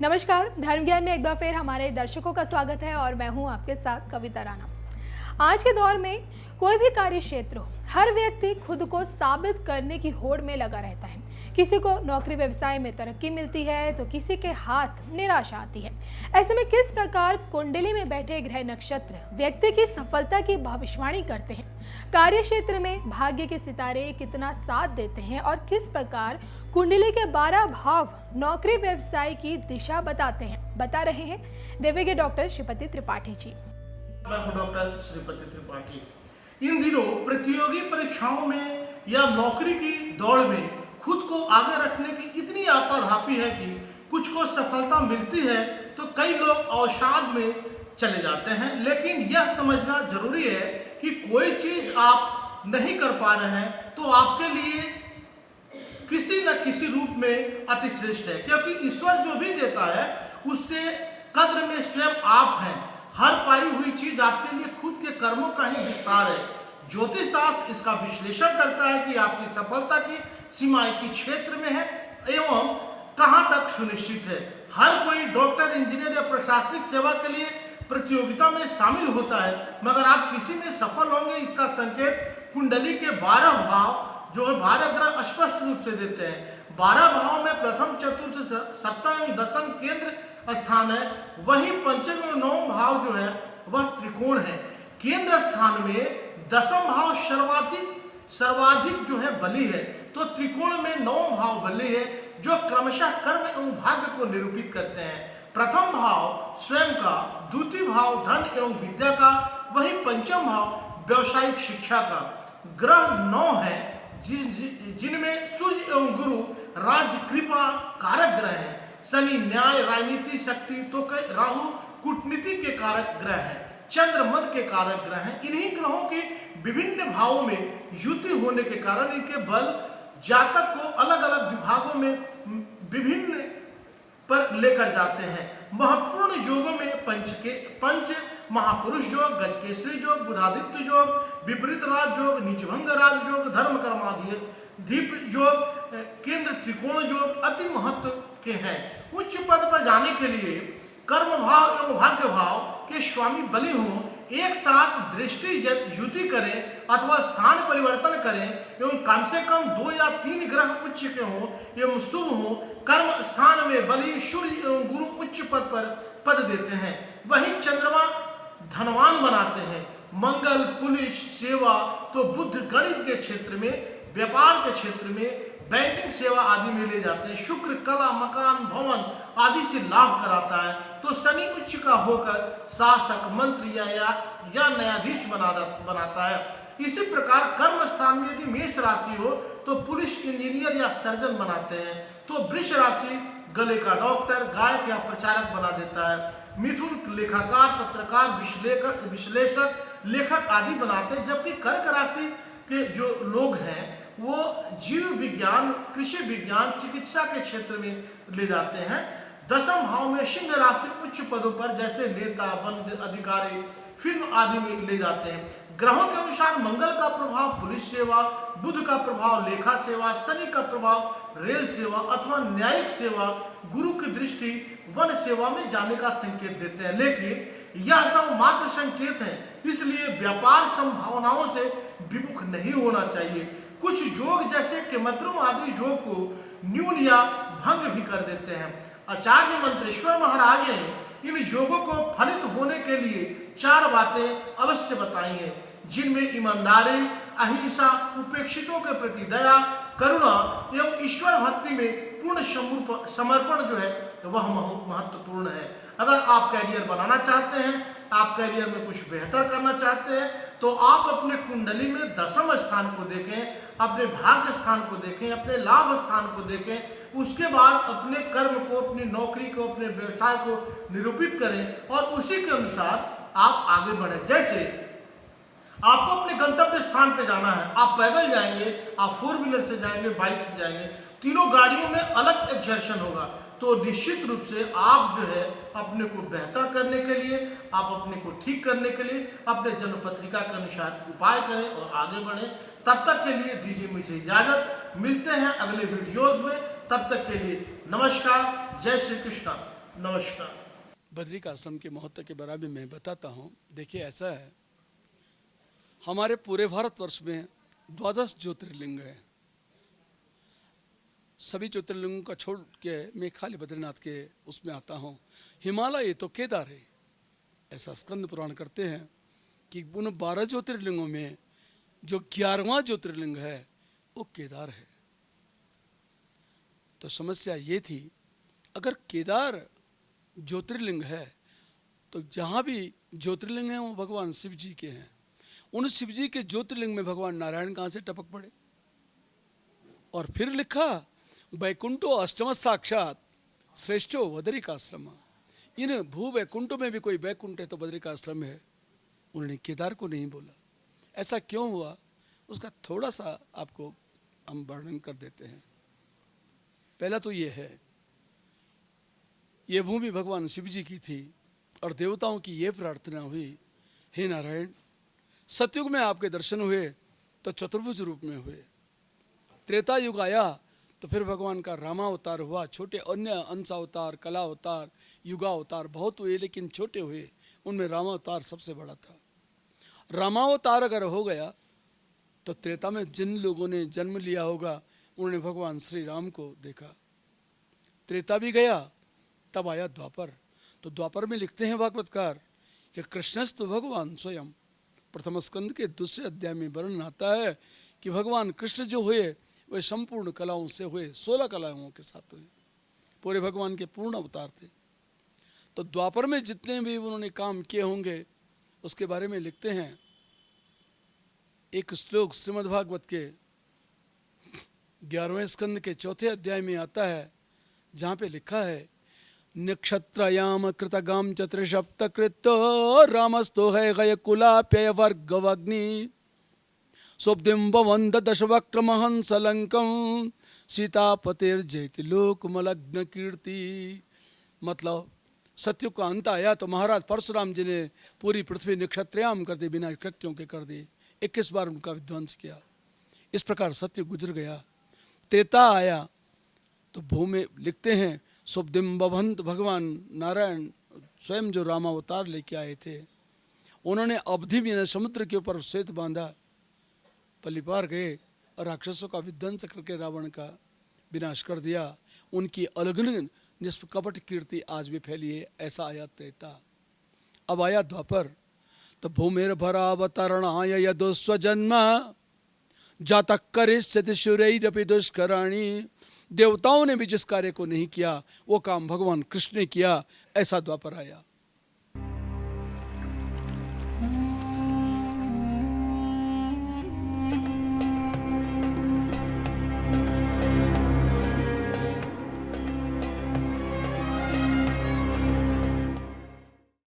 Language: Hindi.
नमस्कार, धर्म ज्ञान में एक बार फिर हमारे दर्शकों का स्वागत है और मैं हूं आपके साथ कविता राणा। आज के दौर में कोई भी कार्य क्षेत्र हो, हर व्यक्ति खुद को साबित करने की होड़ में लगा रहता है। किसी को नौकरी व्यवसाय में तरक्की मिलती है तो किसी के हाथ निराशा आती है। ऐसे में किस प्रकार कुंडली में बैठे ग्रह नक्षत्र व्यक्ति की सफलता की भविष्यवाणी करते हैं, कार्य क्षेत्र में भाग्य के सितारे कितना साथ देते हैं और किस प्रकार कुंडली के 12 भाव नौकरी व्यवसाय की दिशा बताते हैं, बता रहे हैं दिव्य डॉक्टर श्रीपति त्रिपाठी जी। मैं हूं डॉक्टर श्रीपति त्रिपाठी। इन दिनों प्रतियोगी परीक्षाओं में या नौकरी की दौड़ में खुद को आगे रखने की इतनी आपाधापी है कि कुछ को सफलता मिलती है तो कई लोग अवसाद में चले जाते हैं। लेकिन यह समझना जरूरी है कि कोई चीज आप नहीं कर पा रहे हैं तो आपके लिए किसी न किसी रूप में अतिश्रेष्ठ है, क्योंकि ईश्वर जो भी देता है उससे कद्र में स्वयं आप हैं। हर पाई हुई चीज आपके लिए खुद के कर्मों का ही विस्तार है। ज्योतिष शास्त्र इसका विश्लेषण करता है कि आपकी सफलता की सीमाएं किस क्षेत्र में है एवं कहां तक सुनिश्चित है। हर कोई डॉक्टर, इंजीनियर या प्रशासनिक सेवा के लिए प्रतियोगिता में शामिल होता है, मगर आप किसी में सफल होंगे इसका संकेत कुंडली के 12 भाव जो 12 ग्रह स्पष्ट रूप से देते हैं। 12 भाव में प्रथम, चतुर्थ, सप्तम एवं दसम केंद्र स्थान है, वहीं पंचम एवं नवम भाव जो है वह त्रिकोण है। केंद्र स्थान में दसम भाव सर्वाधिक जो है बली है, तो त्रिकोण में नवम भाव बली है जो क्रमशः कर्म एवं भाग्य को निरूपित करते हैं। प्रथम भाव स्वयं का, द्वितीय भाव धन एवं विद्या का, वहीं पंचम भाव व्यवसायिक शिक्षा का। ग्रह 9 है जिनमें सूर्य एवं गुरु राज्य कृपा कारक ग्रह हैं। शनि न्याय, राजनीति, शक्ति, तो राहु कूटनीति के कारक ग्रह हैं। चंद्र मन के कारक ग्रह हैं। इन्हीं ग्रहों की विभिन्न भावों में युति होने के कारण इनके बल जातक को अलग अलग विभागों में विभिन्न पर लेकर जाते हैं। महत्वपूर्ण योगों में पंच महापुरुष योग, गजकेसरी योग, बुधादित्य योग, विपरीत राज योग, नीचभंग राज योग, धर्म कर्माधीप योग, केंद्र त्रिकोण योग अति महत्व के हैं। उच्च पद पर जाने के लिए कर्म भाव एवं भाग्य भाव के स्वामी बलि हों, एक साथ दृष्टि युति करें अथवा स्थान परिवर्तन करें एवं कम से कम 2 या 3 ग्रह उच्च के हों एवं शुभ हो। कर्म स्थान में बलि, सूर्य एवं गुरु उच्च पद देते हैं। वहीं चंद्रमा धनवान बनाते हैं। मंगल पुलिस सेवा तो बुध गणित के क्षेत्र में, व्यापार के क्षेत्र में, बैंकिंग सेवा आदि में ले जाते हैं। शुक्र कला, मकान, भवन आदि से लाभ कराता है। तो शनि उच्च का होकर शासक, मंत्री या न्यायाधीश बनाता है। इसी प्रकार कर्म स्थान में यदि मेष राशि हो तो पुलिस, इंजीनियर या सर्जन बनाते हैं। तो वृष राशि गले का डॉक्टर, गायक या प्रचारक बना देता है। मिथुन लेखाकार, पत्रकार, विश्लेषक, लेखक आदि बनाते हैं। जबकि कर्क राशि के जो लोग हैं वो जीव विज्ञान, कृषि विज्ञान, चिकित्सा के क्षेत्र में ले जाते हैं। दसम भाव में सिंह राशि उच्च पदों पर जैसे नेता, वन अधिकारी, फिल्म आदि में ले जाते हैं। ग्रहों के अनुसार मंगल का प्रभाव पुलिस सेवा, बुध का प्रभाव लेखा सेवा, शनि का प्रभाव रेल सेवा अथवा न्यायिक सेवा, गुरु की दृष्टि वन सेवा में जाने का संकेत देते हैं। लेकिन यह सब मात्र संकेत है, इसलिए व्यापार संभावनाओं से विमुख नहीं होना चाहिए। कुछ योग जैसे केमद्रुम आदि योग को न्यून या भंग भी कर देते हैं। आचार्य मंत्रेश्वर महाराज ने इन योगों को फलित होने के लिए 4 बातें अवश्य बताई हैं, जिनमें ईमानदारी, अहिंसा, उपेक्षितों के प्रति दया, करुणा एवं ईश्वर भक्ति में पूर्ण समर्पण जो है वह महत्वपूर्ण है। अगर आप कैरियर बनाना चाहते हैं, आप कैरियर में कुछ बेहतर करना चाहते हैं, तो आप अपने कुंडली में दसम स्थान को देखें, अपने भाग्य स्थान को देखें, अपने लाभ स्थान को देखें। उसके बाद अपने कर्म को, अपनी नौकरी को, अपने व्यवसाय को निरूपित करें और उसी के अनुसार आप आगे बढ़ें। जैसे आपको अपने गंतव्य स्थान पे जाना है, आप पैदल जाएंगे, आप 4 व्हीलर से जाएंगे, बाइक से जाएंगे, तीनों गाड़ियों में अलग एक्सर्शन होगा। तो निश्चित रूप से आप जो है अपने को बेहतर करने के लिए, आप अपने को ठीक करने के लिए अपने जन्म पत्रिका के अनुसार उपाय करें और आगे बढ़ें। तब तक के लिए दीजिए मुझे इजाजत। मिलते हैं अगले वीडियोज में। तब तक के लिए नमस्कार। जय श्री कृष्ण। नमस्कार। बद्रिक आश्रम के महत्व के बारे में मैं बताता हूँ। देखिए, ऐसा है, हमारे पूरे भारतवर्ष में 12 ज्योतिर्लिंग है। सभी ज्योतिर्लिंगों का छोड़ के मैं खाली बद्रीनाथ के उसमें आता हूँ। हिमालय तो केदार है, ऐसा स्कंद पुराण करते हैं कि उन 12 ज्योतिर्लिंगों में जो 11वां ज्योतिर्लिंग है वो केदार है। तो समस्या ये थी, अगर केदार ज्योतिर्लिंग है तो जहाँ भी ज्योतिर्लिंग हैं वो भगवान शिव जी के हैं। उन शिव जी के ज्योतिर्लिंग में भगवान नारायण कहाँ से टपक पड़े? और फिर लिखा, वैकुंठो अष्टम साक्षात श्रेष्ठो बद्रिकाश्रम। इन भू वैकुंठों में भी कोई वैकुंठ है तो बद्रिकाश्रम है। उन्होंने केदार को नहीं बोला। ऐसा क्यों हुआ, उसका थोड़ा सा आपको हम वर्णन कर देते हैं। पहला तो ये है, ये भूमि भगवान शिव जी की थी और देवताओं की ये प्रार्थना हुई, हे नारायण, सतयुग में आपके दर्शन हुए तो चतुर्भुज रूप में हुए। त्रेता युग आया तो फिर भगवान का रामावतार हुआ। छोटे अन्य अंश अवतार, कला अवतार, युगावतार बहुत हुए, लेकिन छोटे हुए, उनमें रामावतार सबसे बड़ा था। रामावतार अगर हो गया तो त्रेता में जिन लोगों ने जन्म लिया होगा उन्होंने भगवान श्री राम को देखा। त्रेता भी गया, तब आया द्वापर। तो द्वापर में लिखते हैं भागवतकार कि कृष्णस्तु भगवान स्वयं। प्रथम स्कंद के दूसरे अध्याय में वर्णन आता है कि भगवान कृष्ण जो हुए वे संपूर्ण कलाओं से हुए, 16 कलाओं के साथ हुए, पूरे भगवान के पूर्ण अवतार थे। तो द्वापर में जितने भी उन्होंने काम किए होंगे उसके बारे में लिखते हैं। एक श्लोक श्रीमद् भागवत के 11वें स्कंद के 4थे अध्याय में आता है, जहाँ पे लिखा है, नक्षत्रयाम कृतगाम चतुर्सप्त कृतो रामस्तो है गय कुलाप्य वर्गवग्नि सोब्दिम भवंद दशवक्रमहंस लंकम सीतापतिर जयति लोकमलग्न कीर्ति। मतलब सत्युग का अंत आया तो महाराज परशुराम जी ने पूरी पृथ्वी नक्षत्रयाम कर दी, बिना कृत्यों के कर दी। 21 बार उनका विध्वंस किया। इस प्रकार सत्युग गुजर गया। त्रेता आया तो भूमि लिखते हैं, सुब्दिम्बवंत भगवान नारायण स्वयं जो रामावतार लेके आए थे, उन्होंने अवधि में समुद्र के ऊपर श्वेत बांधा, पलिपार गए और राक्षसों का विध्वंस करके रावण का विनाश कर दिया। उनकी अलगन निष्कपट कीर्ति आज भी फैली है। ऐसा आया त्रेता। अब आया द्वापर। तो भूमिर भरावतरणाय यदो स्वजन्म जातक करिष्यति शूरैरपि दुष्कराणि। देवताओं ने भी जिस कार्य को नहीं किया वो काम भगवान कृष्ण ने किया। ऐसा द्वापर आया।